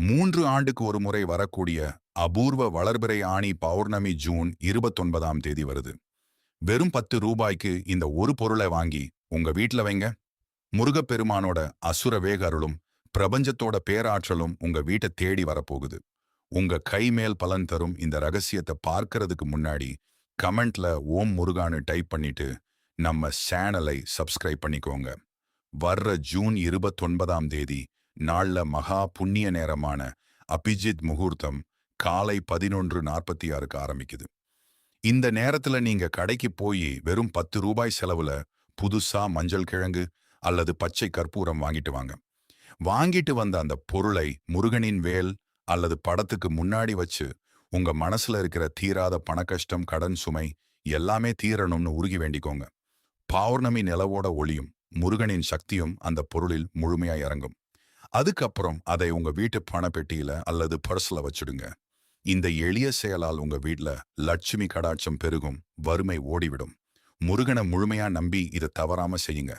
3 ஆண்டுக்கு ஒரு முறை வரக்கூடிய அபூர்வ வளர்பிறை ஆணி பௌர்ணமி ஜூன் 29ஆம் தேதி வருது. வெறும் ரூ. 10க்கு இந்த ஒரு பொருளை வாங்கி உங்க வீட்ல வைங்க. முருகப்பெருமானோட அசுர வேக அருளும் பிரபஞ்சத்தோட பேராற்றலும் உங்க வீட்டை தேடி வரப்போகுது. உங்க கை மேல் பலன் தரும் இந்த ரகசியத்தை பார்க்கறதுக்கு முன்னாடி கமெண்ட்ல ஓம் முருகான்னு டைப் பண்ணிட்டு நம்ம சேனலை சப்ஸ்கிரைப் பண்ணிக்கோங்க. வர்ற ஜூன் 29ஆம் தேதி நாள்ல மகா புண்ணிய நேரமான அபிஜித் முகூர்த்தம் காலை 11:46க்கு ஆரம்பிக்குது. இந்த நேரத்துல நீங்க கடைக்கு போய் வெறும் ரூ. 10 செலவுல புதுசா மஞ்சள் கிழங்கு அல்லது பச்சை கற்பூரம் வாங்கிட்டு வாங்க. வாங்கிட்டு வந்த அந்த பொருளை முருகனின் வேல் அல்லது படத்துக்கு முன்னாடி வச்சு உங்க மனசுல இருக்கிற தீராத பணக்கஷ்டம், கடன் சுமை எல்லாமே தீரணும்னு உருகி வேண்டிக்கோங்க. பௌர்ணமி நிலவோட ஒளியும் முருகனின் சக்தியும் அந்த பொருளில் முழுமையா இறங்கும். அதுக்கப்புறம் அதை உங்க வீட்டு பணப்பெட்டியில அல்லது பர்ஸ்ல வச்சுடுங்க. இந்த எளிய செயலால் உங்க வீட்ல லட்சுமி கடாட்சம் பெருகும், வறுமை ஓடிவிடும். முருகனை முழுமையா நம்பி இதை தவறாம செய்யுங்க.